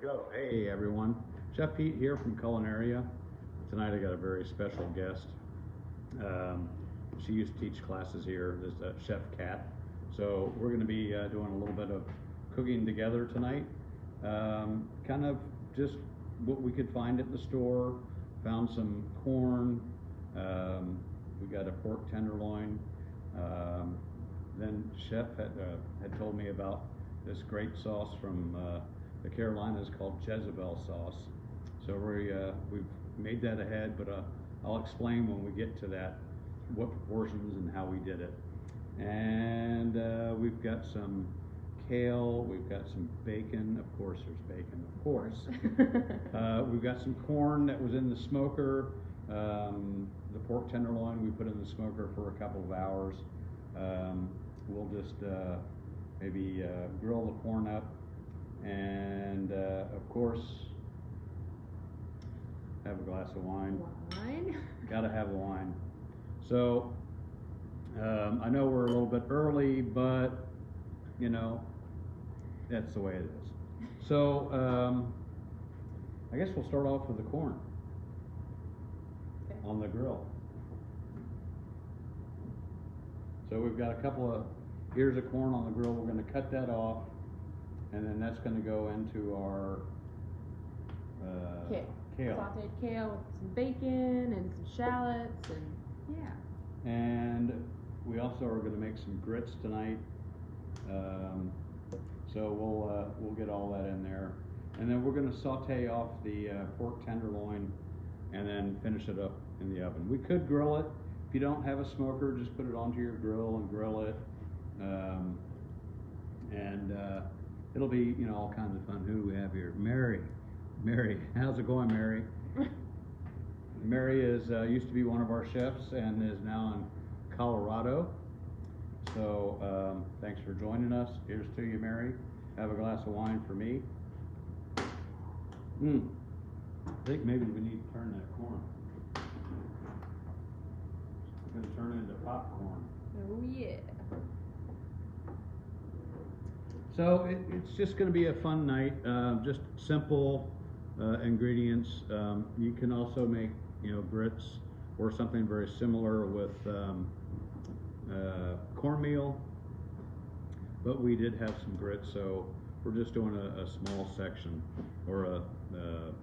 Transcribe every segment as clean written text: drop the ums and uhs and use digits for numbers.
go. Hey everyone, Chef Pete here from Culinaria. Tonight I got a very special guest. She used to teach classes here, this Chef Kat. So we're going to be doing a little bit of cooking together tonight. Kind of just what we could find at the store. Found some corn. We got a pork tenderloin. Then Chef had told me about this great sauce from the Carolinas called Jezebel sauce. So we've made that ahead, but I'll explain when we get to that what proportions and how we did it. And we've got some kale, we've got some bacon, of course there's bacon, of course. We've got some corn that was in the smoker. The pork tenderloin we put in the smoker for a couple of hours. We'll just maybe grill the corn up, and of course have a glass of wine. Gotta have a wine. So I know we're a little bit early, but you know, that's the way it is. So I guess we'll start off with the corn on the grill. So we've got a couple of ears of corn on the grill. We're going to cut that off, and then that's going to go into our kale. Sauteed kale with some bacon and some shallots, and yeah. And we also are going to make some grits tonight. So we'll get all that in there, and then we're going to saute off the pork tenderloin, and then finish it up in the oven. We could grill it. If you don't have a smoker, just put it onto your grill and grill it. It'll be, you know, all kinds of fun. Who do we have here? Mary, how's it going, Mary? Mary is used to be one of our chefs and is now in Colorado. So thanks for joining us. Here's to you, Mary. Have a glass of wine for me. I think maybe we need to turn that corn. It's going to turn into popcorn. Oh yeah. So it's just going to be a fun night. Just simple ingredients. You can also make, you know, grits or something very similar with cornmeal. But we did have some grits, so we're just doing a small section or a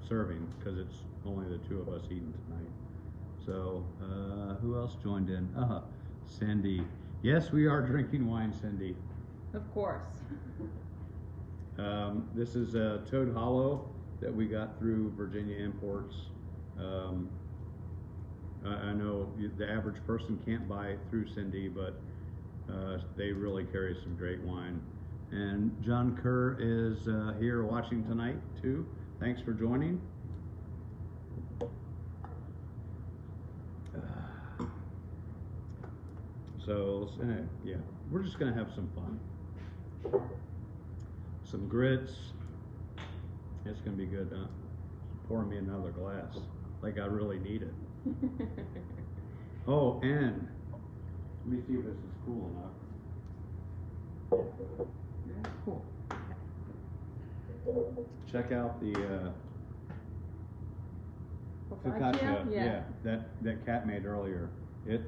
serving because it's only the two of us eating tonight. So who else joined in? Cindy. Yes, we are drinking wine, Cindy. Of course. This is Toad Hollow that we got through Virginia Imports. I know the average person can't buy it through Cindy, but they really carry some great wine. And John Kerr is here watching tonight too. Thanks for joining. So yeah, we're just gonna have some fun. Some grits. It's gonna be good. Pour me another glass, like I really need it. Oh, and let me see if this is cool enough. Yeah, cool. Check out the Focaccia? yeah, that Kat made earlier. It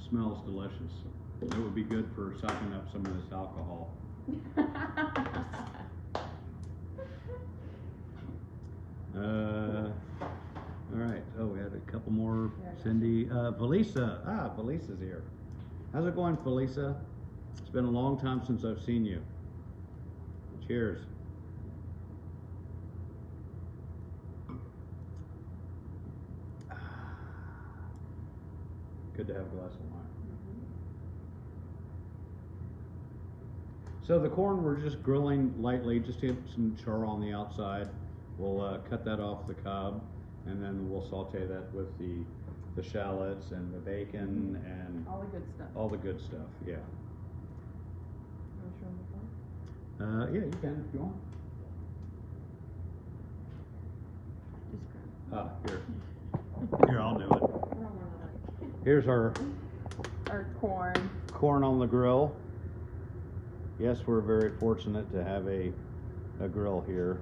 smells delicious. It would be good for soaking up some of this alcohol. All right. Oh, we had a couple more. Cindy, Felisa. Felisa's here. How's it going, Felisa? It's been a long time since I've seen you. Cheers. Good to have a glass of wine. So the corn we're just grilling lightly, just to get some char on the outside. We'll cut that off the cob, and then we'll saute that with the shallots and the bacon and all the good stuff. All the good stuff, yeah. You want to show them the corn? Yeah, you can if you want. Just grab. Here, I'll do it. Here's our corn on the grill. Yes, we're very fortunate to have a a grill here.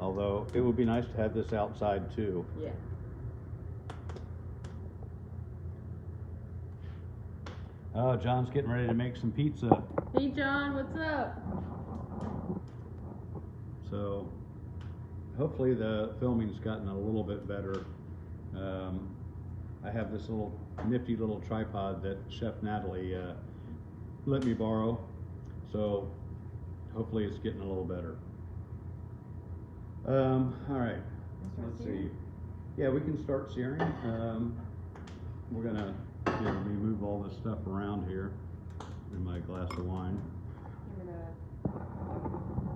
Although it would be nice to have this outside too. Yeah. Oh, John's getting ready to make some pizza. Hey John, what's up? So hopefully the filming's gotten a little bit better. I have this little nifty little tripod that Chef Natalie let me borrow. So hopefully it's getting a little better. All right, let's see. Yeah, we can start searing. We're gonna remove all this stuff around here in my glass of wine.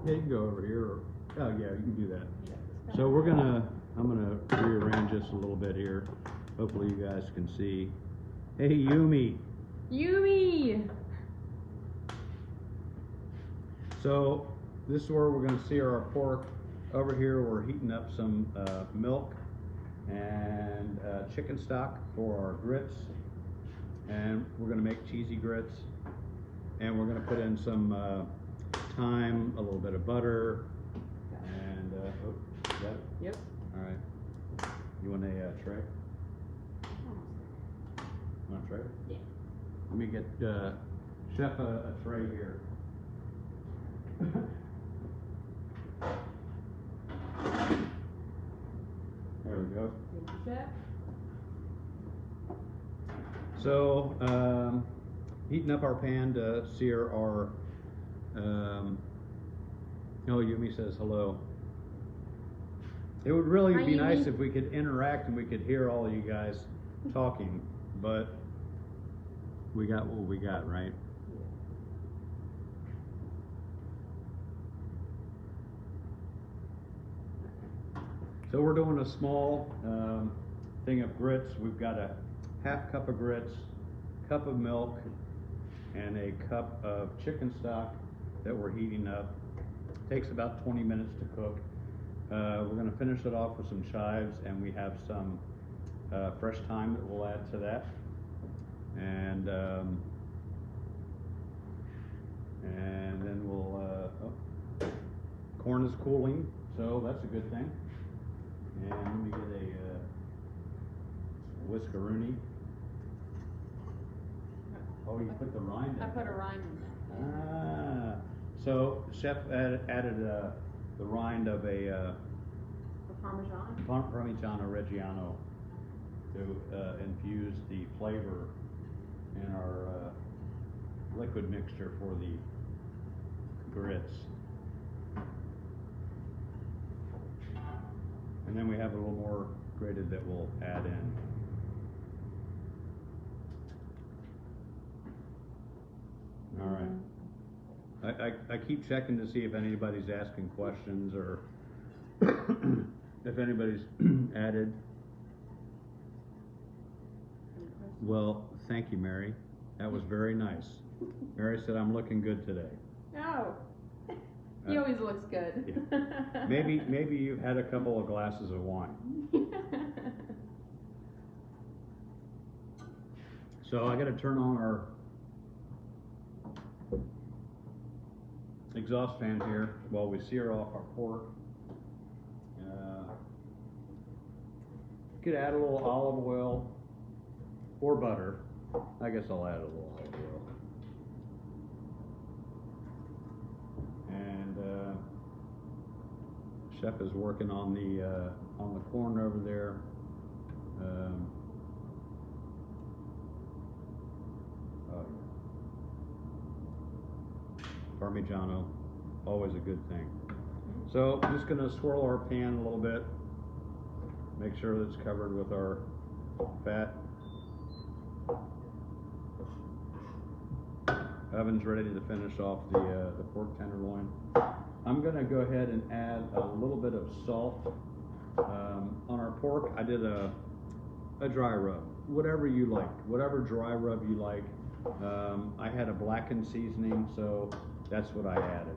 Yeah, you can go over here. Or, oh yeah, you can do that. So I'm gonna rearrange this a little bit here. Hopefully you guys can see. Hey Yumi. Yumi. So this is where we're gonna sear our pork. Over here we're heating up some milk and chicken stock for our grits, and we're going to make cheesy grits, and we're going to put in some thyme, a little bit of butter, and oh, is that? Yep. All right. You want a tray? Want a tray? Yeah. Let me get Chef a tray here. There we go. Thank you, Chef. So, heating up our pan to sear our, oh, Yumi says hello. It would really Hi, be nice Yumi. if we could interact and we could hear all of you guys talking, but we got what we got, right? So we're doing a small thing of grits. We've got a half cup of grits, cup of milk, and a cup of chicken stock that we're heating up. Takes about 20 minutes to cook. We're going to finish it off with some chives, and we have some fresh thyme that we'll add to that. And then we'll, corn is cooling, so that's a good thing. And let me get a whiskeroonie. Oh, you put the rind in. I put a rind in there. Ah, so Chef added the rind of a Parmesan. Parmigiano Reggiano to infuse the flavor in our liquid mixture for the grits. And then we have a little more grated that we'll add in. All right. I keep checking to see if anybody's asking questions or if anybody's added. Well, thank you, Mary. That was very nice. Mary said I'm looking good today. Oh. He always looks good. Yeah. Maybe you've had a couple of glasses of wine. So I got to turn on our exhaust fan here while we sear off our pork. Could add a little olive oil or butter. I guess I'll add a little olive oil. And Chef is working on the corn over there. Oh, yeah. Parmigiano, always a good thing. So I'm just going to swirl our pan a little bit. Make sure that it's covered with our fat. Oven's ready to finish off the pork tenderloin. I'm going to go ahead and add a little bit of salt. On our pork, I did a dry rub, whatever you like, whatever dry rub you like. I had a blackened seasoning, so that's what I added.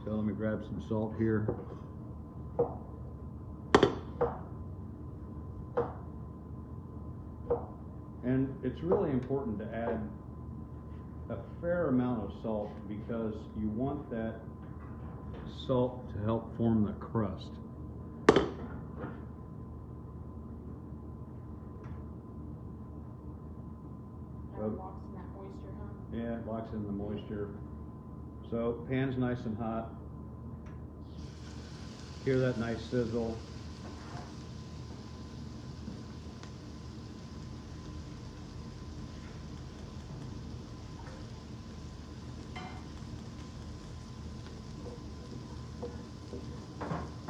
So let me grab some salt here. And it's really important to add a fair amount of salt because you want that salt to help form the crust. That locks in that moisture, huh? Yeah, it locks in the moisture. So pan's nice and hot. Hear that nice sizzle.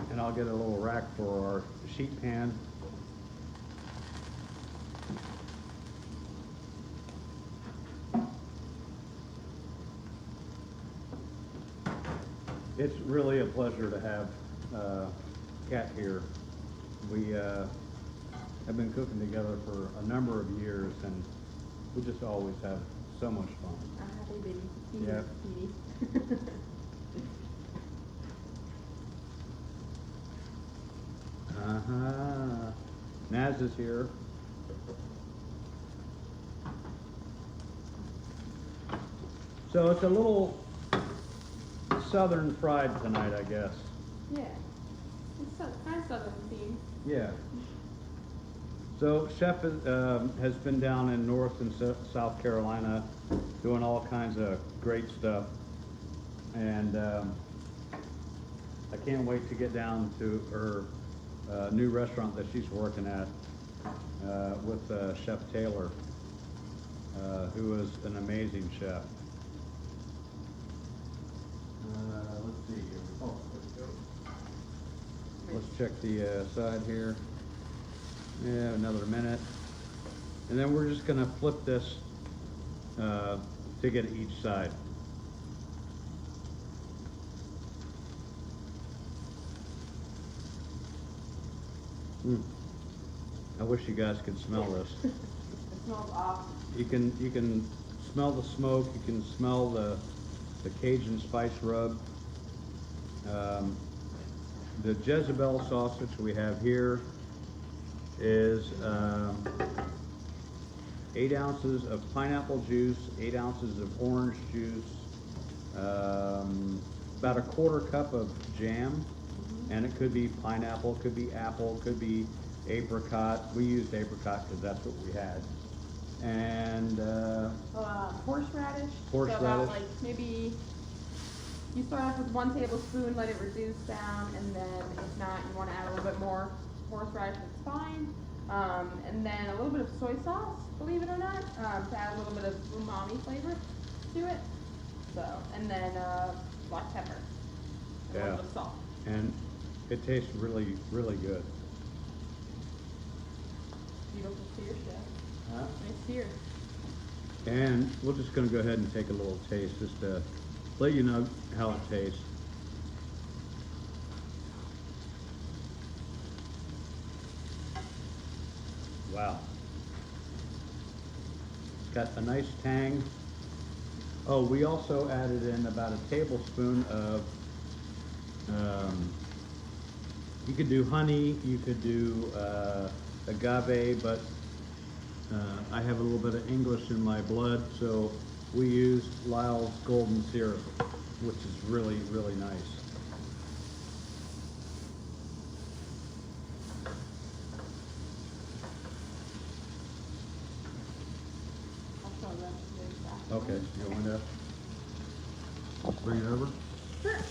And I'll get a little rack for our sheet pan. It's really a pleasure to have Kat here. We have been cooking together for a number of years, and we just always have so much fun. Happy baby. Yeah. Petey. Uh-huh. Naz is here. So it's a little southern fried tonight, I guess. Yeah. It's kind of southern theme. Yeah. So Chef has been down in North and South Carolina doing all kinds of great stuff. And I can't wait to get down to her new restaurant that she's working at with Chef Taylor, who is an amazing chef. Let's see here. Oh, there we go. Let's check the side here. Yeah, another minute. And then we're just gonna flip this to get each side. I wish you guys could smell this. It smells awesome. You can smell the smoke. You can smell the Cajun spice rub. The Jezebel sausage we have here is 8 ounces of pineapple juice, 8 ounces of orange juice, about a 1/4 cup of jam, and it could be pineapple, could be apple, could be apricot. We used apricot because that's what we had. And Horseradish. Horseradish. So about like maybe you start off with 1 tablespoon, let it reduce down, and then if not, you want to add a little bit more horseradish, it's fine. And then a little bit of soy sauce, believe it or not, to add a little bit of umami flavor to it. So, and then black pepper, and a little bit of salt. And it tastes really, really good. Beautiful sear, chef. Huh? Nice sear. And we're just going to go ahead and take a little taste just to let you know how it tastes. Wow. It's got a nice tang. Oh, we also added in about a tablespoon of, you could do honey, you could do agave, but I have a little bit of English in my blood, so we used Lyle's golden syrup, which is really, really nice. I'll show them the exact. Okay, you want to bring it over? Sure.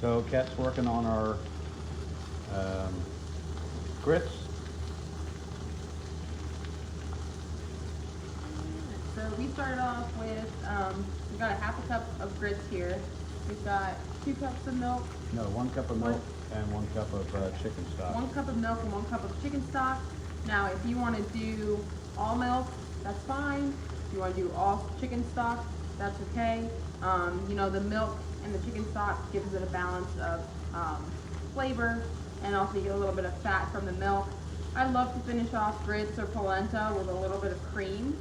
So Kat's working on our grits. So we started off with, we got a 1/2 cup of grits here. We've got 2 cups of milk, No, 1 cup of milk and 1 cup of chicken stock. 1 cup of milk and 1 cup of chicken stock. Now, if you want to do all milk, that's fine. If you want to do all chicken stock, that's okay. You know, the milk and the chicken stock gives it a balance of flavor, and also you get a little bit of fat from the milk. I love to finish off grits or polenta with a little bit of cream.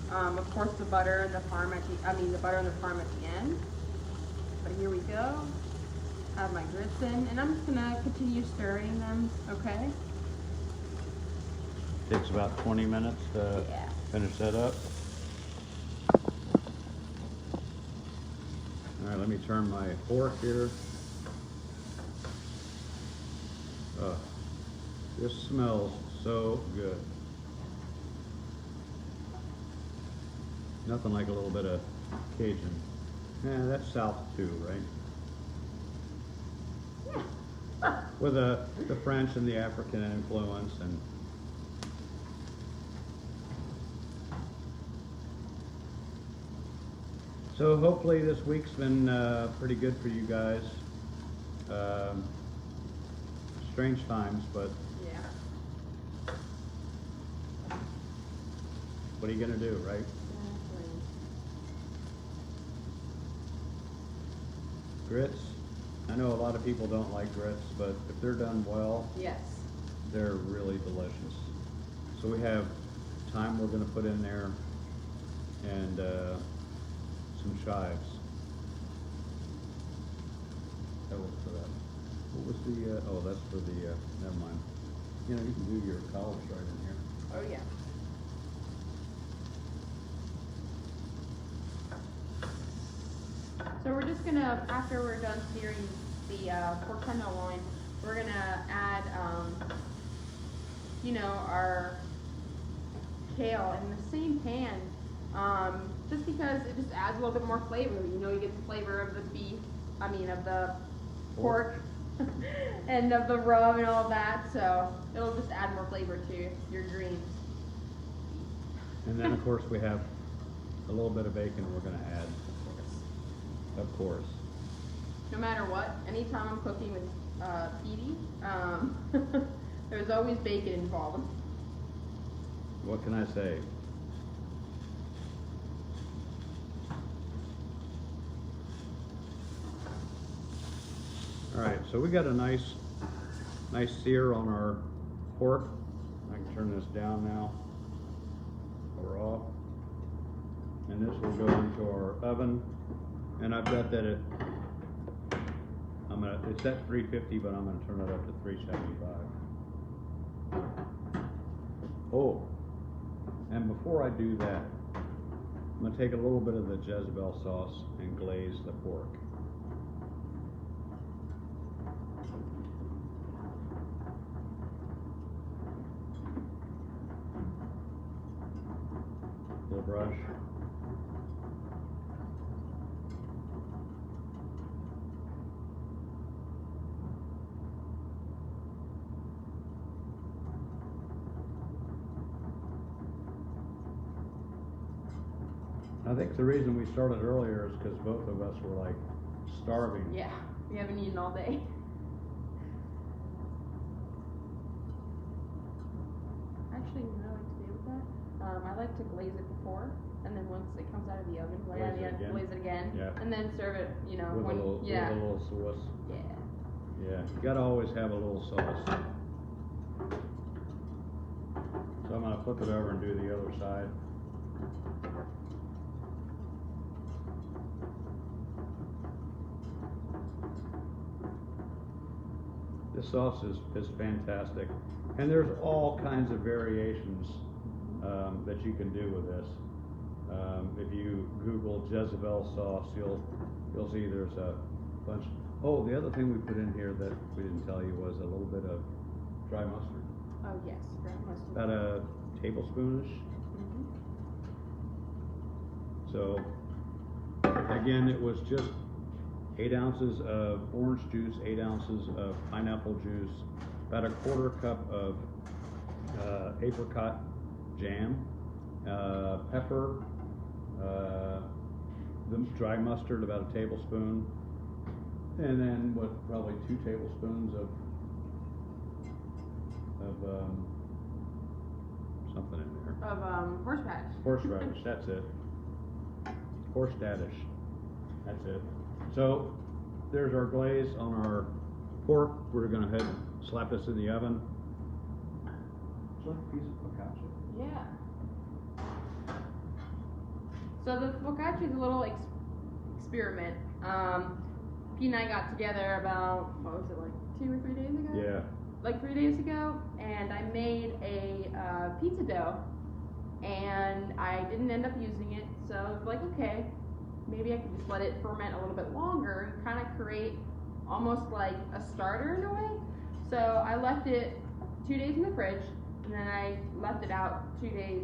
Of course, the butter and the parm the butter and the parm at the end. But here we go. I have my grits in, and I'm just gonna continue stirring them. Okay. Takes about 20 minutes to Yeah. finish that up. All right, let me turn my fork here. This smells so good. Nothing like a little bit of Cajun. Yeah, that's South too, right? With the French and the African influence and so hopefully this week's been pretty good for you guys. Strange times, but Yeah. what are you gonna do, right? Grits. I know a lot of people don't like grits, but if they're done well, Yes. they're really delicious. So we have thyme we're gonna put in there and some chives. That was for that. What was the, oh, that's for the, never mind. You know, you can do your collards right in here. Oh yeah. So we're just gonna, after we're done searing the pork tenderloin, we're gonna add, you know, our kale in the same pan, just because it just adds a little bit more flavor. You know, you get the flavor of the beef, I mean of the pork, and of the rub and all that, so it'll just add more flavor to your greens. And then of course we have a little bit of bacon we're gonna add. Of course. No matter what, anytime I'm cooking with Petey, there's always bacon involved. What can I say? All right, so we got a nice sear on our pork. I can turn this down now. We're off. And this will go into our oven. And I've got that at, it's at 350, but I'm gonna turn it up to 375. Oh, and before I do that, I'm gonna take a little bit of the Jezebel sauce and glaze the pork. Little brush. I think the reason we started earlier is because both of us were like starving. Yeah, we haven't eaten all day. Actually, you know what I like to do with that? I like to glaze it before, and then once it comes out of the oven, lay it on the end, glaze it again, Yeah. and then serve it, you know, With when, a little, yeah. with a little sauce. Yeah. Yeah, you gotta always have a little sauce. So I'm gonna flip it over and do the other side. This sauce is fantastic. And there's all kinds of variations that you can do with this. If you Google Jezebel sauce, you'll see there's a bunch. Oh, the other thing we put in here that we didn't tell you was a little bit of dry mustard. Oh yes, dry mustard. About a tablespoonish. So again, it was just 8 ounces of orange juice, 8 ounces of pineapple juice, about a 1/4 cup of apricot jam, pepper, the dry mustard, about a tablespoon, and then probably 2 tablespoons of something in there. Of horseradish. Horseradish, that's it. Horseradish, that's it. So there's our glaze on our pork. We're gonna head slap this in the oven. It's like a piece of focaccia. Yeah. So the focaccia is a little experiment. Pete and I got together about, what was it, like 2 or 3 days ago? Yeah. Like 3 days ago, and I made a pizza dough, and I didn't end up using it, so I was like, okay, maybe I could just let it ferment a little bit longer and kind of create almost like a starter in a way. So I left it 2 days in the fridge, and then I left it out 2 days,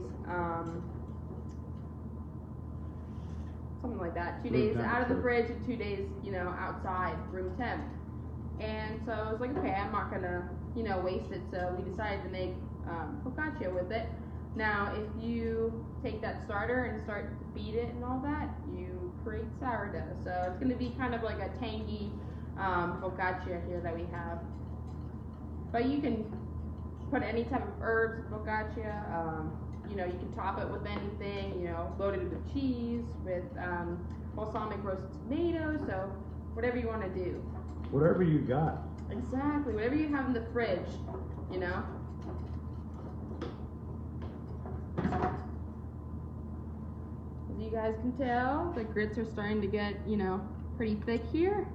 something like that. 2 days out of the fridge and 2 days, outside, room temp. And so I was like, okay, I'm not gonna, waste it. So we decided to make focaccia with it. Now, if you take that starter and start to feed it and all that, you create sourdough. So it's gonna be kind of like a tangy focaccia here that we have. But you can put any type of herbs in focaccia. You can top it with anything. Load it with cheese, with balsamic roasted tomatoes. So whatever you want to do. Whatever you got. Exactly. Whatever you have in the fridge. As you guys can tell, the grits are starting to get, pretty thick here.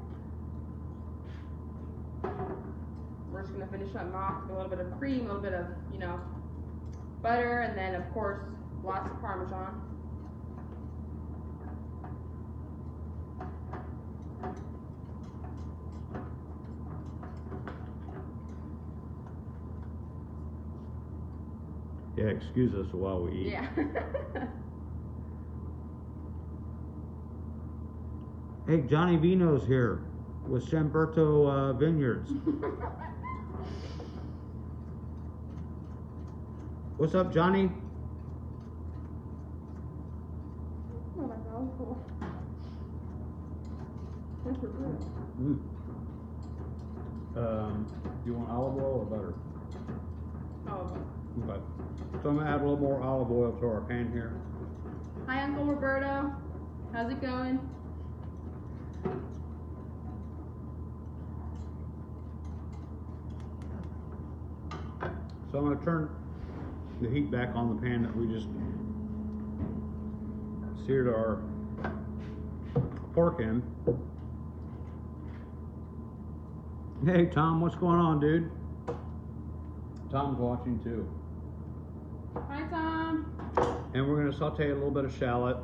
We're just gonna finish them off with a little bit of cream, a little bit of, butter, and then of course, lots of Parmesan. Yeah, excuse us while we eat. Yeah. Hey, Johnny Vino's here with Chamberto Vineyards. What's up, Johnny? Oh my God, cool. That's good. Do you want olive oil or butter? Olive oil. Okay. So I'm gonna add a little more olive oil to our pan here. Hi, Uncle Roberto. How's it going? So I'm going to turn the heat back on the pan that we just seared our pork in. Hey Tom, what's going on, dude? Tom's watching too. Hi, Tom. And we're going to saute a little bit of shallot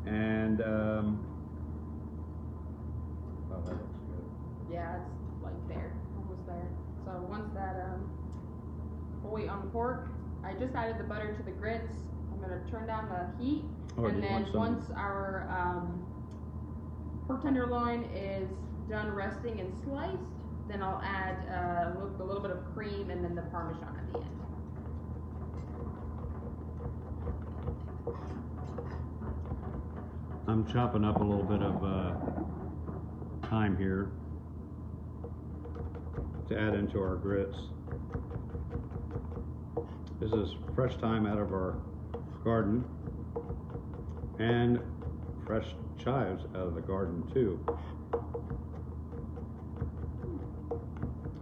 and oh, that looks good. Yeah, it's like there, almost there. So once that we'll wait on the pork. I just added the butter to the grits. I'm gonna turn down the heat, and then once our pork tenderloin is done resting and sliced, then I'll add a little bit of cream and then the Parmesan at the end. I'm chopping up a little bit of thyme here to add into our grits. This is fresh thyme out of our garden and fresh chives out of the garden too.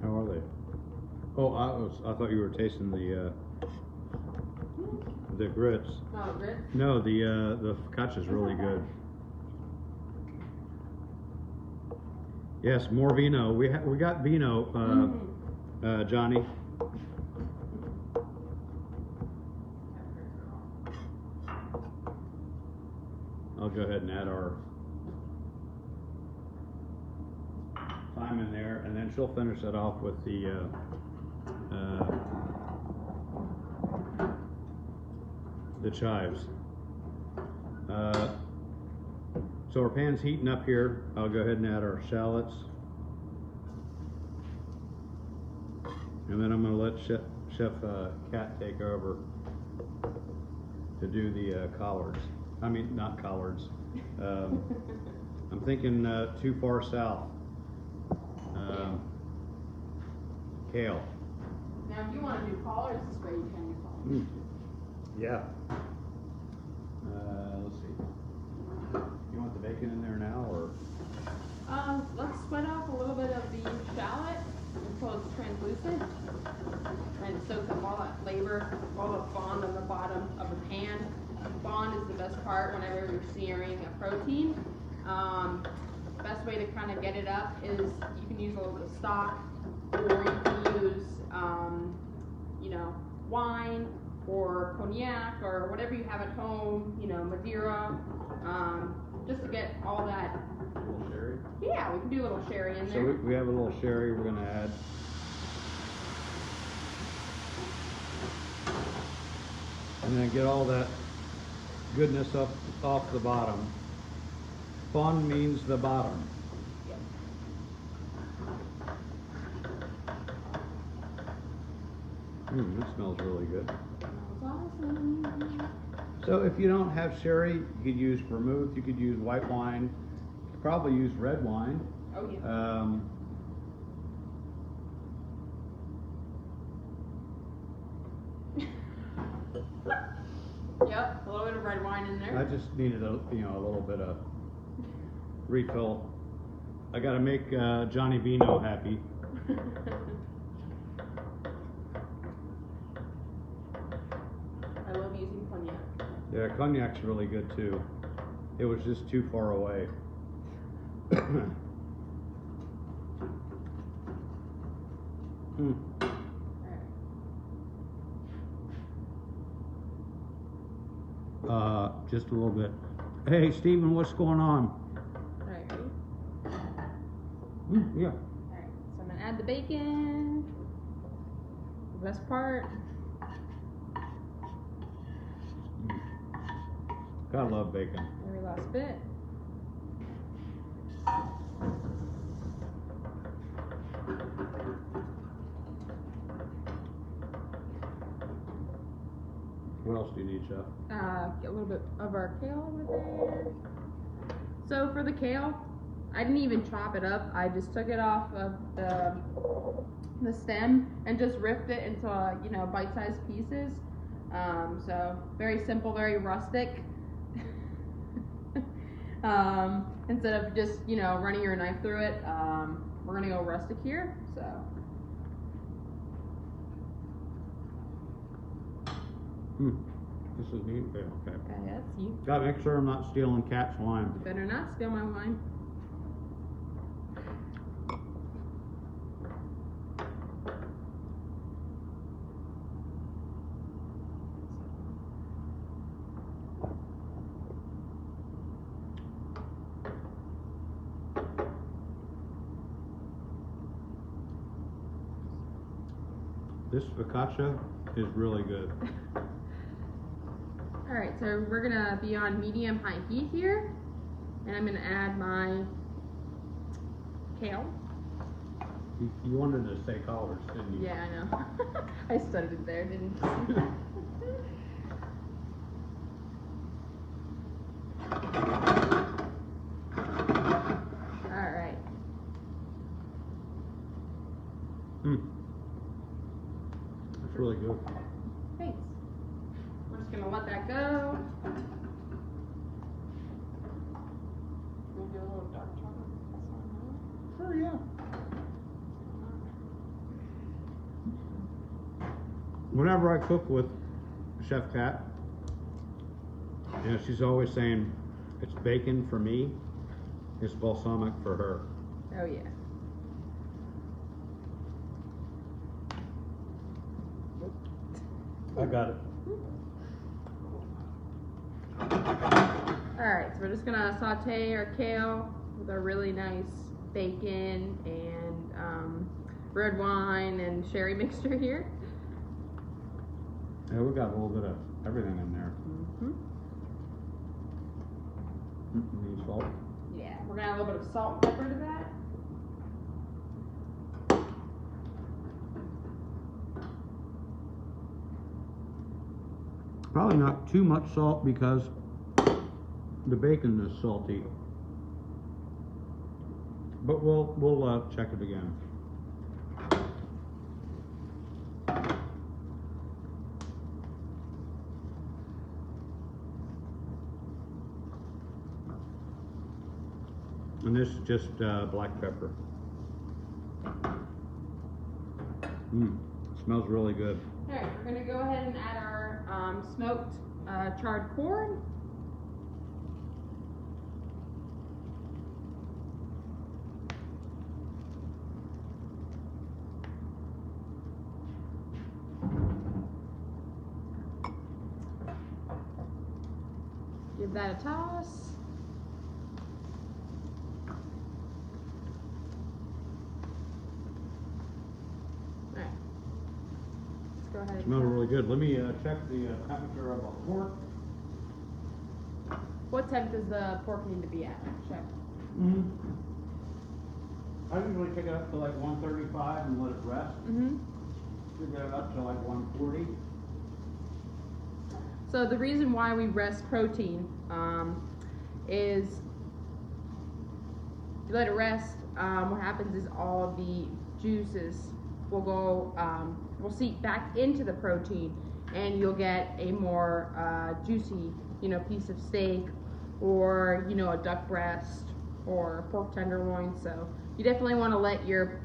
How are they? Oh, I thought you were tasting the grits. Oh, grits? No, the focaccia is really good. Yes, more vino. We got vino, Johnny. I'll go ahead and add our thyme in there, and then she'll finish it off with the chives. So our pan's heating up here. I'll go ahead and add our shallots. And then I'm going to let Chef Kat take over to do the collards. I mean, not collards. I'm thinking too far south. Kale. Now, if you want to do collards this way, you can do collards. Yeah. Let's see. You want the bacon in there now, or? Let's sweat off a little bit of the shallot until it's translucent, and soak up all that flavor, all the bond on the bottom of the pan. Bond is the best part whenever you're searing a protein. Best way to kind of get it up is you can use a little bit of stock, or you can use, wine or cognac or whatever you have at home, Madeira. just to get all that. A little sherry. Yeah, we can do a little sherry in So there. we have a little sherry we're gonna add. And then get all that goodness up off the bottom. Fun means the bottom. Yep. It smells really good. Smells awesome. So if you don't have sherry, you could use vermouth, you could use white wine, you could probably use red wine. Oh yeah. Yep, a little bit of red wine in there. I just needed a little bit of refill. I gotta make Johnny Vino happy. I love using cognac. Yeah, cognac's really good too. It was just too far away. Just a little bit. Hey, Stephen, what's going on? Alright, ready? Yeah. Alright, so I'm gonna add the bacon. The best part. Gotta love bacon. Every last bit. What else do you need, Chef? Get a little bit of our kale over there. So for the kale, I didn't even chop it up. I just took it off of the stem and just ripped it into bite-sized pieces. So very simple, very rustic. Instead of just running your knife through it, we're gonna go rustic here. So. This is neat. Okay. Okay, that's you. Gotta make sure I'm not stealing Cat's wine. Better not steal my wine. This focaccia is really good. Alright, so we're gonna be on medium-high heat here, and I'm gonna add my kale. You wanted to say collards, didn't you? Yeah, I know. I stuttered it there, didn't I? Alright. That's really good. Thanks. We're just gonna let that go. We'll do a little dark chocolate. Sure, yeah. Whenever I cook with Chef Cat, she's always saying, it's bacon for me, it's balsamic for her. Oh yeah. I got it. Alright, so we're just gonna saute our kale with our really nice bacon and red wine and sherry mixture here. Yeah, we got a little bit of everything in there. Need salt? Yeah, we're gonna add a little bit of salt and pepper to that. Probably not too much salt because the bacon is salty. But we'll check it again. And this is just black pepper. Smells really good. Alright, we're gonna go ahead and add our smoked charred corn. Give that a toss. ahead and Smells really good. Let me check the temperature of the pork. What temp does the pork need to be at? Check. I usually pick it up to like 135 and let it rest. Pick it up to like 140. So the reason why we rest protein is you let it rest. What happens is all the juices will go, will seep back into the protein, and you'll get a more juicy, piece of steak, or a duck breast or pork tenderloin. So you definitely want to let your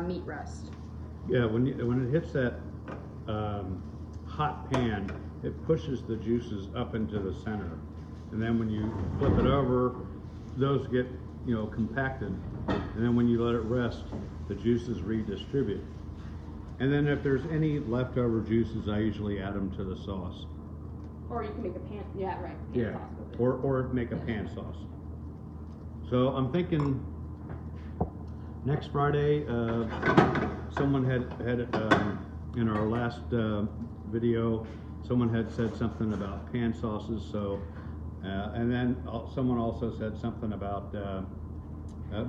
meat rest. Yeah, when it hits that hot pan, it pushes the juices up into the center, and then when you flip it over, those get compacted, and then when you let it rest, the juices redistribute. And then if there's any leftover juices, I usually add them to the sauce. Or you can make a pan. Yeah, right. Yeah, sauce with it. or make a pan sauce. So I'm thinking next Friday. Someone had in our last video, someone had said something about pan sauces. So, and then someone also said something about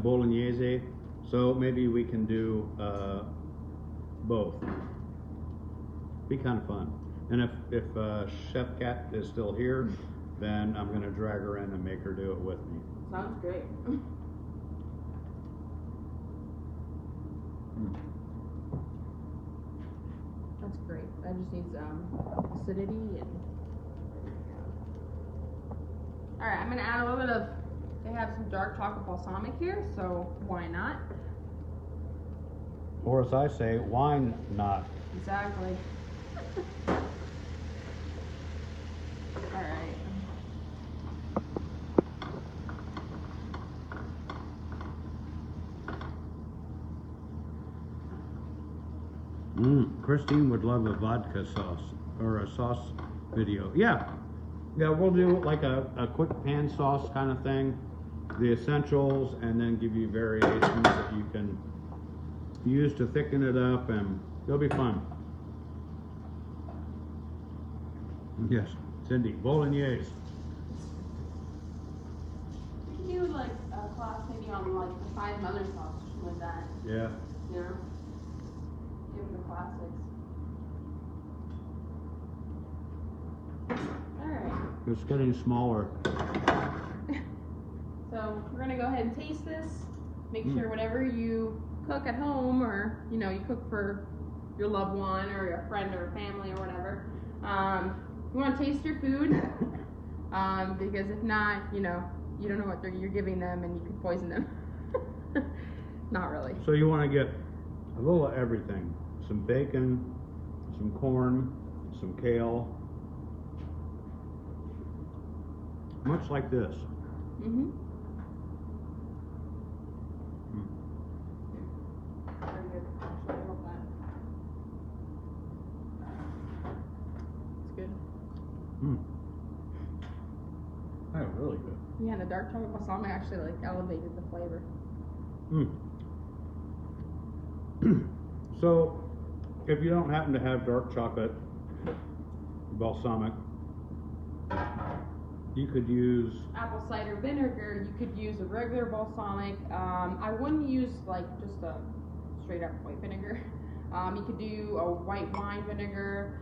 bolognese. So maybe we can do both. Be kind of fun. And if Chef Kat is still here, then I'm gonna drag her in and make her do it with me. Sounds great. That's great. That just needs acidity and. All right, I'm gonna add a little bit of. They have some dark chocolate balsamic here, so why not? Or as I say, why not? Exactly. All right. Christine would love a vodka sauce or a sauce video. Yeah, we'll do like a quick pan sauce kind of thing, the essentials, and then give you variations that you can use to thicken it up, and it'll be fun. Yes, Cindy, bolognese. We can do like a class maybe on like the 5 mother sauce or something like that. Yeah. Give them the classics. Alright. It's getting smaller. So we're gonna go ahead and taste this. Make sure whatever you cook at home, or you cook for your loved one or your friend or family or whatever. You want to taste your food, because if not, you don't know what you're giving them, and you could poison them. Not really. So you want to get a little of everything. Some bacon, some corn, some kale. Much like this. Mm-hmm. Very good. Actually, I love that. It's good. Oh, really good. Yeah, the dark chocolate balsamic actually like elevated the flavor. So, if you don't happen to have dark chocolate balsamic, you could use Apple cider vinegar. You could use a regular balsamic. I wouldn't use like just a straight up white vinegar. You could do a white wine vinegar.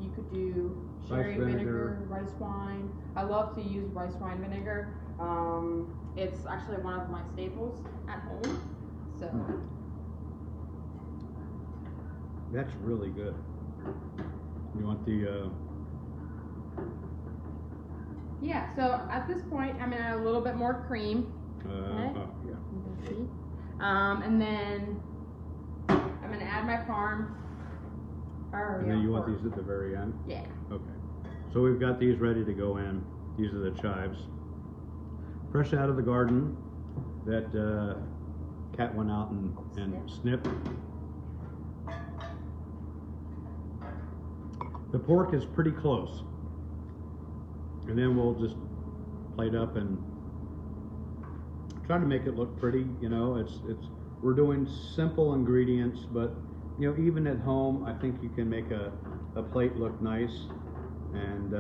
You could do sherry vinegar, rice wine. I love to use rice wine vinegar. It's actually one of my staples at home. So. That's really good. You want the Yeah, so at this point, I'm gonna add a little bit more cream. yeah. You can see. And then I'm gonna add my parm. And then you want these at the very end? Yeah. Okay. So we've got these ready to go in. These are the chives. Fresh out of the garden that Kat went out and snipped. The pork is pretty close. And then we'll just plate up and try to make it look pretty. It's we're doing simple ingredients, but you know, even at home, I think you can make a plate look nice. And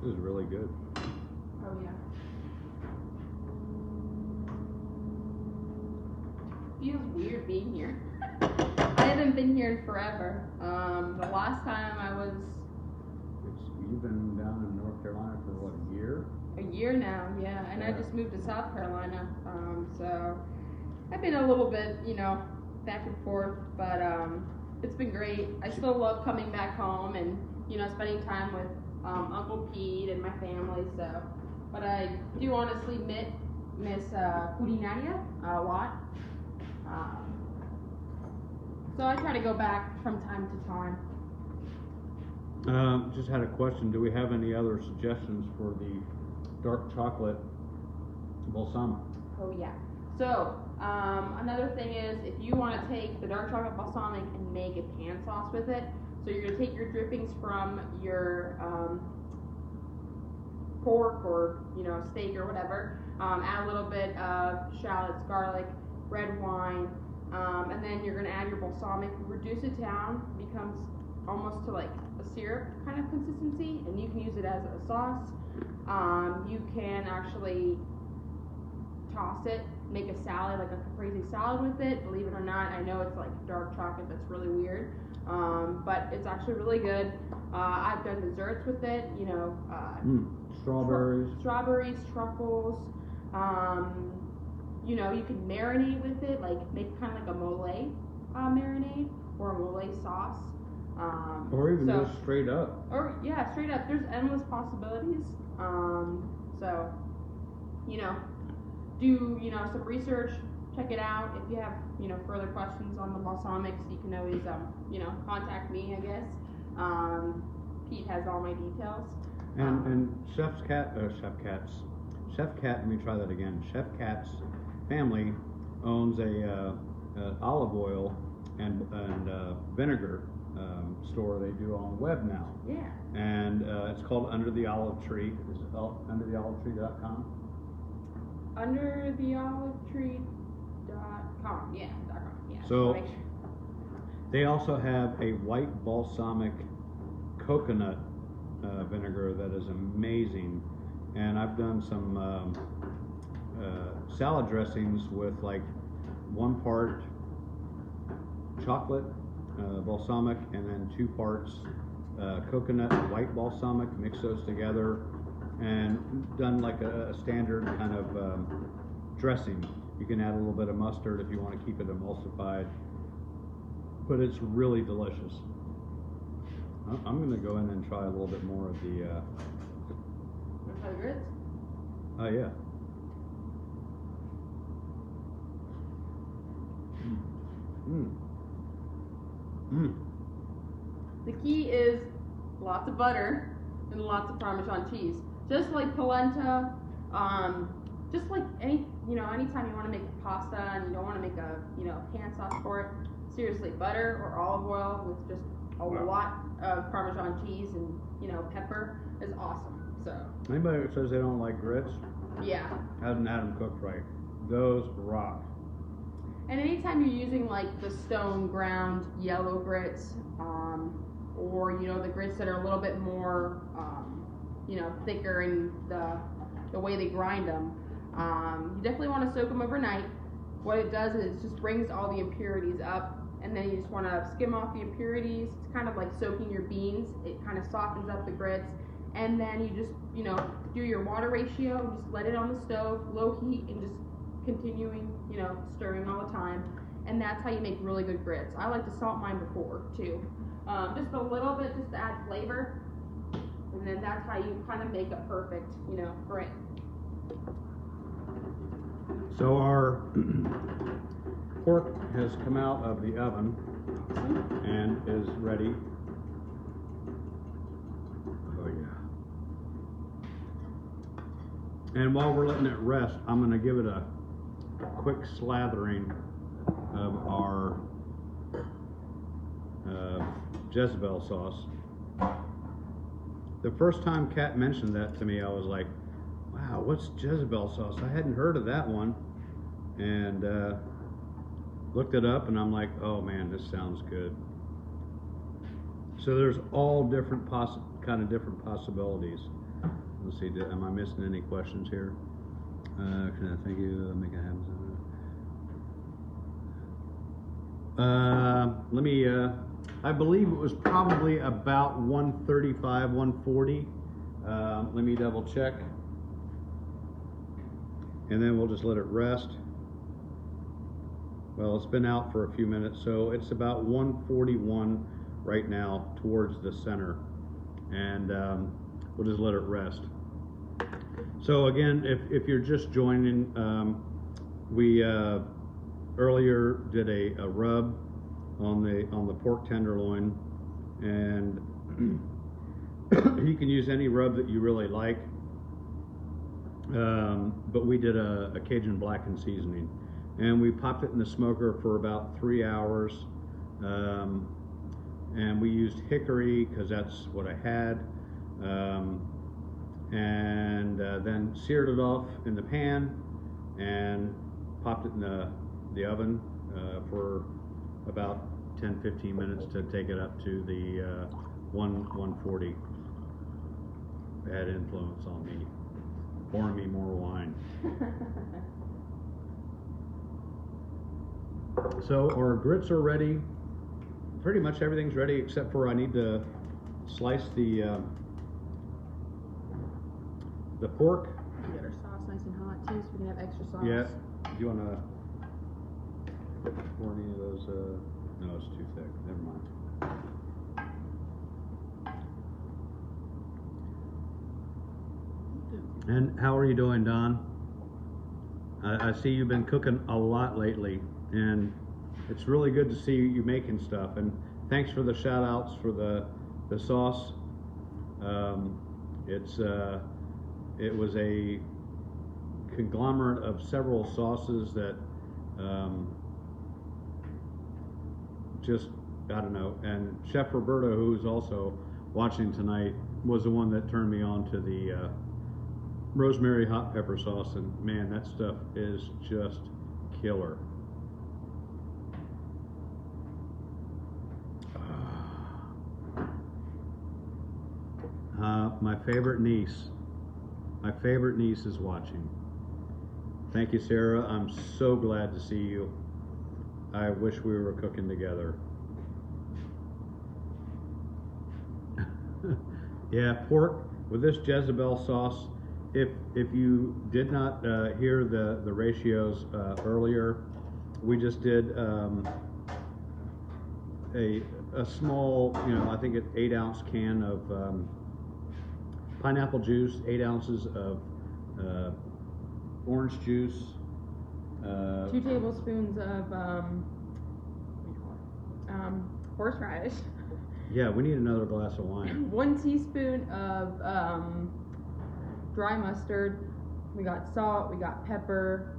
this is really good. Oh yeah. Feels weird being here. I haven't been here in forever. The last time I was You've been down in North Carolina for what, a year? a year now, yeah, and I Yeah. just moved to South Carolina. So I've been a little bit, you know, back and forth, but it's been great. I still love coming back home and, you know, spending time with Uncle Pete and my family. So, but I do honestly miss Culinaria a lot. So I try to go back from time to time. Just had a question. Do we have any other suggestions for the dark chocolate balsamic? Oh yeah. So another thing is, if you want to take the dark chocolate balsamic and make a pan sauce with it, so you're gonna take your drippings from your pork or, you know, steak or whatever, add a little bit of shallots, garlic, red wine, and then you're gonna add your balsamic, reduce it down, becomes almost to like a syrup kind of consistency, and you can use it as a sauce. You can actually toss it, make a salad, like a caprese salad with it. Believe it or not, I know it's like dark chocolate, that's really weird, but it's actually really good. I've done desserts with it, you know, Strawberries. truffles. You know, you can marinate with it, like make kind of like a mole marinade or a mole sauce. Or even just straight up. Or yeah, straight up. There's endless possibilities. So, you know, do, you know, some research, check it out. If you have, you know, further questions on the balsamics, you can always, you know, contact me, I guess. Pete has all my details. And Chef Cat, let me try that again. Chef Cat's family owns a olive oil and vinegar store they do on the web now. Yeah. And it's called Under the Olive Tree. It's undertheolivetree.com. Undertheolivetree.com. Yeah, .com. Yeah. So make sure. they also have a white balsamic coconut vinegar that is amazing. And I've done some salad dressings with like 1 part chocolate balsamic and then 2 parts coconut and white balsamic. Mix those together and done like a standard kind of dressing. You can add a little bit of mustard if you want to keep it emulsified, but it's really delicious. I'm going to go in and try a little bit more of the You want to try the grits? yeah. The key is lots of butter and lots of Parmesan cheese. Just like polenta, just like anytime you want to make pasta and you don't want to make a, pan sauce for it, seriously, butter or olive oil with just a lot of Parmesan cheese and, pepper is awesome. So Anybody that says they don't like grits yeah. hasn't had them cooked right. Those rock. And anytime you're using like the stone ground yellow grits, or the grits that are a little bit more, thicker in the way they grind them, you definitely want to soak them overnight. What it does is it just brings all the impurities up, and then you just want to skim off the impurities. It's kind of like soaking your beans. It kind of softens up the grits, and then you just do your water ratio and just let it on the stove, low heat, and just continuing, stirring all the time. And that's how you make really good grits. I like to salt mine before too, just a little bit, just to add flavor, and then that's how you kind of make a perfect, grit. So our pork has come out of the oven and is ready. Oh yeah. And while we're letting it rest, I'm going to give it a quick slathering of our Jezebel sauce. The first time Kat mentioned that to me, I was like, wow, what's Jezebel sauce? I hadn't heard of that one. And looked it up and I'm like, oh man, this sounds good. So there's all different different possibilities. Let's see, am I missing any questions here? Can I thank you? Make it happen. Let me, I believe it was probably about 135, 140. Let me double check. And then we'll just let it rest. Well, it's been out for a few minutes, so it's about 141 right now towards the center. And we'll just let it rest. So again, if you're just joining, we earlier did a rub on the pork tenderloin, and you can use any rub that you really like, but we did a Cajun blackened seasoning, and we popped it in the smoker for about 3 hours, and we used hickory because that's what I had, and then seared it off in the pan and popped it in the oven for about 10-15 minutes to take it up to the 140. Bad influence on me, pouring me more wine. So our grits are ready. Pretty much everything's ready except for I need to slice the pork. We got our sauce nice and hot too, so we can have extra sauce. Yeah. Do you want to pour any of those? No, it's too thick. Never mind. And how are you doing, Don? I see you've been cooking a lot lately, and it's really good to see you making stuff. And thanks for the shout outs for the sauce. It was a conglomerate of several sauces that just, I don't know. And Chef Roberto, who's also watching tonight, was the one that turned me on to the rosemary hot pepper sauce, and man, that stuff is just killer. My favorite niece is watching. Thank you, Sarah. I'm so glad to see you. I wish we were cooking together. Yeah, pork with this Jezebel sauce. If you did not hear the ratios earlier, we just did a small, I think an 8-ounce can of pineapple juice, 8 ounces of orange juice, 2 tablespoons of horseradish. Yeah, we need another glass of wine. 1 teaspoon of dry mustard. We got salt, we got pepper.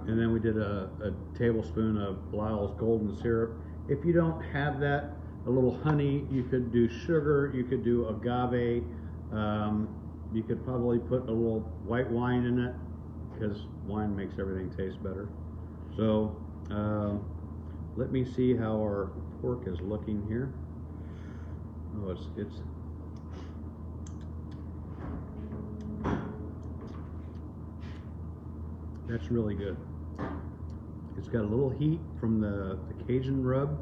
And then we did a tablespoon of Lyle's golden syrup. If you don't have that, a little honey, you could do sugar, you could do agave, you could probably put a little white wine in it, because wine makes everything taste better. So let me see how our pork is looking here. Oh, it's that's really good. It's got a little heat from the Cajun rub,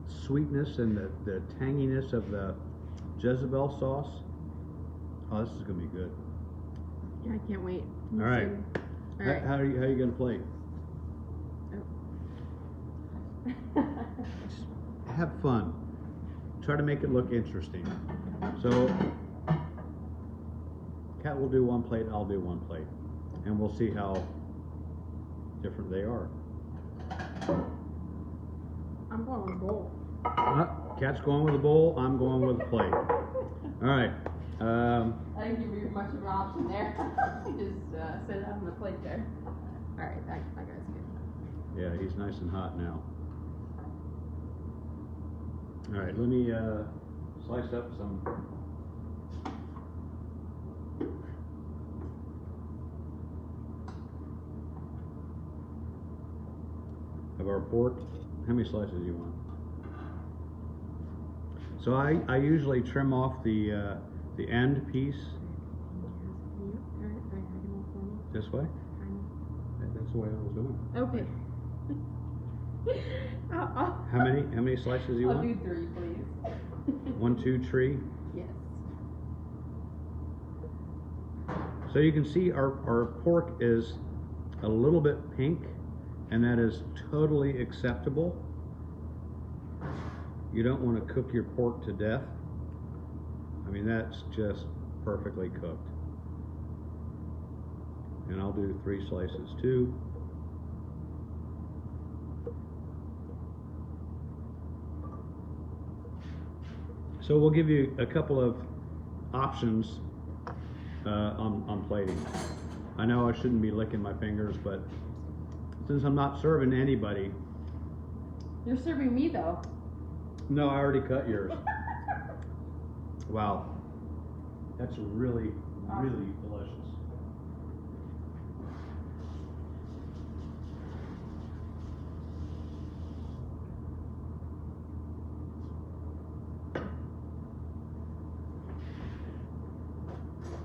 sweetness, and the tanginess of the Jezebel sauce. Oh, this is gonna be good. Yeah, I can't wait. All right. All right. How are you gonna play? Oh. Have fun. Try to make it look interesting. So, Kat will do 1 plate, I'll do 1 plate, and we'll see how different they are. I'm going with a bowl. Kat's going with a bowl, I'm going with a plate. All right. I didn't give you much of an option there. Just set it on the plate there. All right, that guy's good. Yeah, he's nice and hot now. All right, let me slice up some. of our pork. How many slices do you want? So I usually trim off the end piece this way. That's the way I was doing. Okay. How many slices do you I'll want? do 3, please. 1, 2, 3. Yes. So you can see our pork is a little bit pink, and that is totally acceptable. You don't want to cook your pork to death. I mean, that's just perfectly cooked. And I'll do 3 slices too. So we'll give you a couple of options on plating. I know I shouldn't be licking my fingers, but since I'm not serving anybody. You're serving me though. No, I already cut yours. Wow. That's really, really delicious.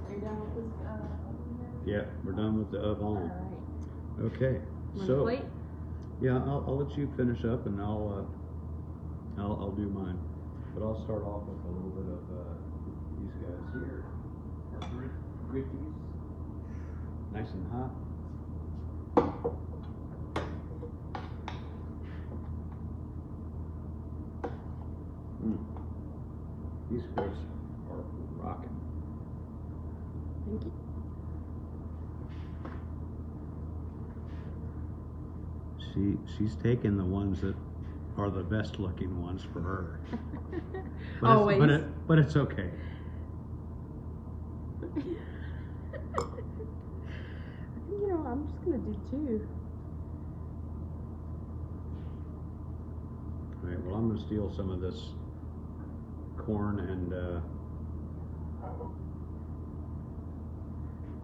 Are you done with this? Yeah, we're done with the oven. Alright. Okay, Want so a plate? yeah, I'll let you finish up, and I'll do mine. But I'll start off with a little bit of these guys here. Our Rickies, nice and hot. These grits are rocking. Thank you. She's taking the ones that are the best looking ones for her. But Always. But it's okay. You know, I'm just gonna do 2. All right, well, I'm gonna steal some of this corn and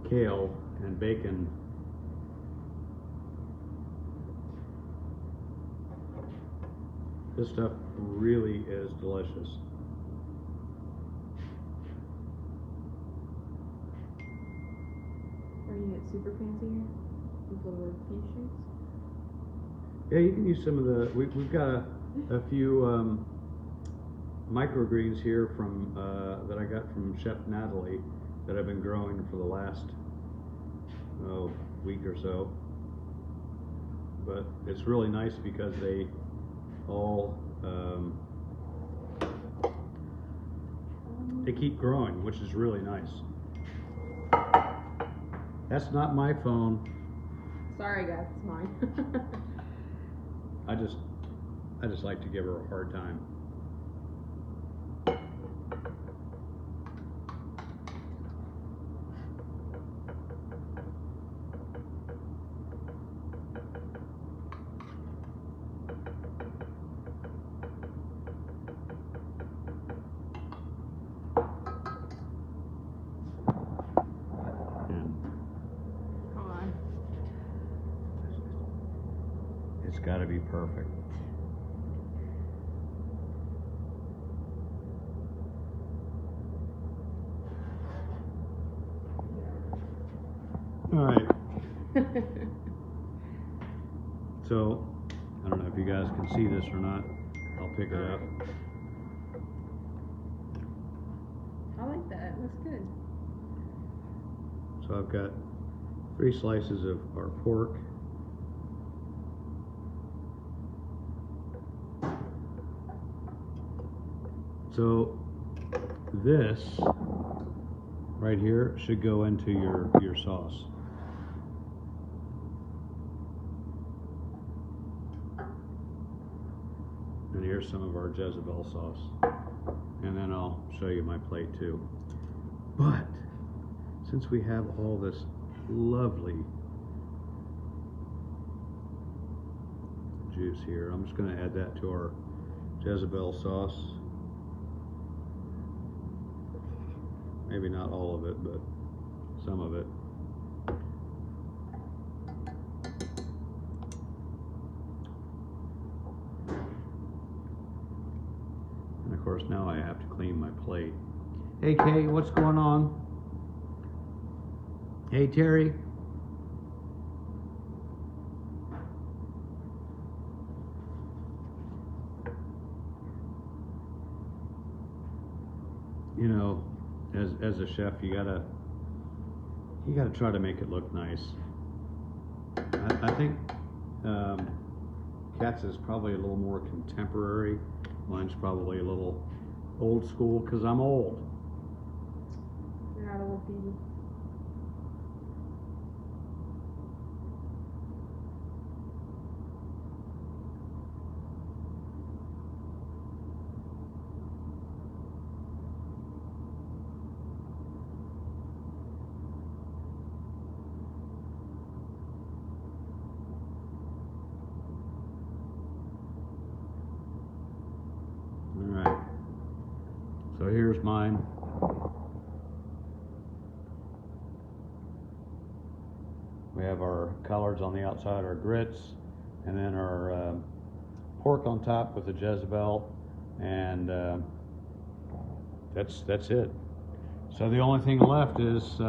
kale and bacon. This stuff really is delicious. Are you get super fancy here? With the pea shoots? Yeah, you can use some of the. We've got a few microgreens here from that I got from Chef Natalie that I've been growing for the last week or so. But it's really nice because they all they keep growing, which is really nice. That's not my phone. Sorry guys, it's mine. I just like to give her a hard time. Come on. It's got to be perfect. All right. So, I don't know if you guys can see this or not. I'll pick it up. I like that. It looks good. So I've got 3 slices of our pork. So this right here should go into your sauce. And here's some of our Jezebel sauce. And then I'll show you my plate too. But since we have all this lovely juice here, I'm just going to add that to our Jezebel sauce. Maybe not all of it, but some of it. course, now I have to clean my plate. Hey, Kay, what's going on? Hey, Terry. You know, as a chef, you gotta try to make it look nice. I think Kat's is probably a little more contemporary. Mine's probably a little old school because I'm old. You're not old, baby. Alright, so here's mine. We have our collards on the outside, our grits, and then our pork on top with the Jezebel, and that's it. So the only thing left is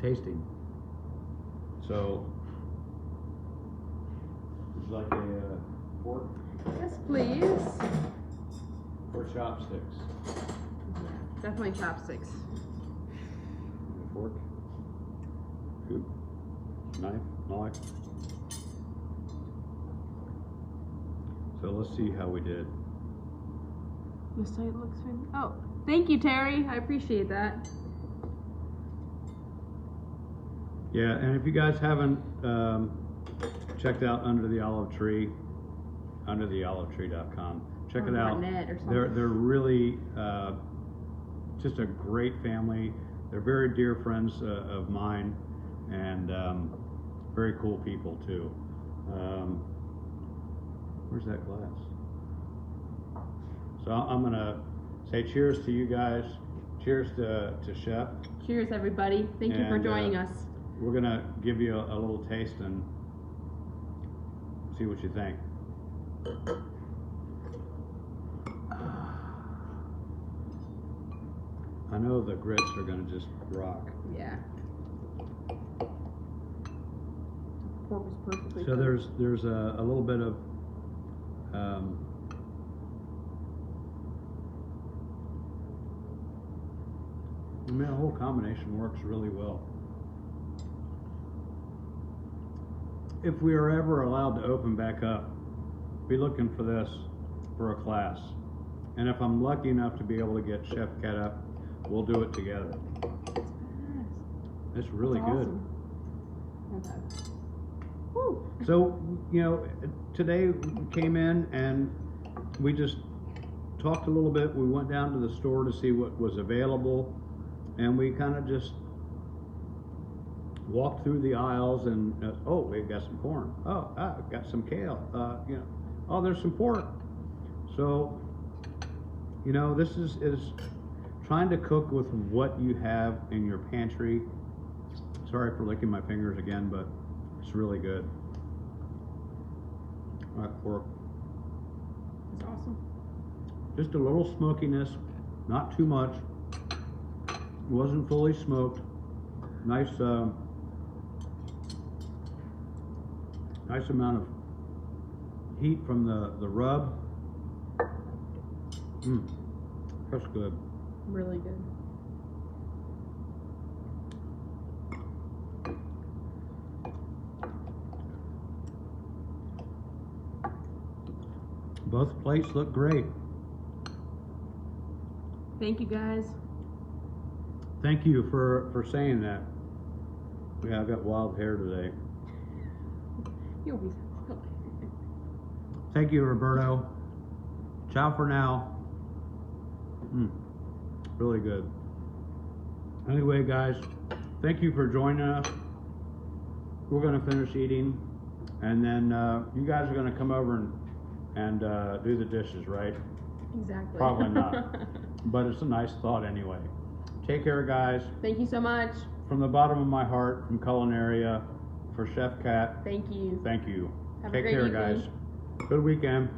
tasting. So like a fork Yes, please. or chopsticks? Definitely chopsticks. A fork, scoop, knife. So let's see how we did. This side looks good. Oh, thank you, Terry. I appreciate that. Yeah, and if you guys haven't checked out Under the Olive Tree, undertheolivetree.com. Check it out. Net or something. They're really just a great family. They're very dear friends of mine, and very cool people too. Where's that glass? So I'm gonna say cheers to you guys. Cheers to Chef. Cheers, everybody. Thank you for And, joining us. We're gonna give you a little taste and see what you think. I know the grits are gonna just rock. Yeah. Pork was perfectly So cooked. there's a little bit of I mean, the whole combination works really well. If we are ever allowed to open back up, be looking for this for a class. And if I'm lucky enough to be able to get Chef Kat up, we'll do it together. It's really That's good. awesome. Okay. Woo. So, you know, today we came in and we just talked a little bit. We went down to the store to see what was available, and we kind of just walked through the aisles and oh, we've got some corn. Oh, I've got some kale. You know, oh, there's some pork. So, you know, this is trying to cook with what you have in your pantry. Sorry for licking my fingers again, but it's really good. All right, pork. That's awesome. Just a little smokiness, not too much. It wasn't fully smoked. Nice, nice amount of heat from the rub. That's good. Really good. Both plates look great. Thank you, guys. Thank you for saying that. Yeah, I've got wild hair today. You'll be. Thank you, Roberto. Ciao for now. Really good. Anyway, guys, thank you for joining us. We're going to finish eating, and then you guys are going to come over and do the dishes, right? Exactly. Probably not, but it's a nice thought anyway. Take care, guys. Thank you so much. From the bottom of my heart, from Culinaria, for Chef Kat, Thank you. thank you. Have a Take great care, evening. guys. Good weekend.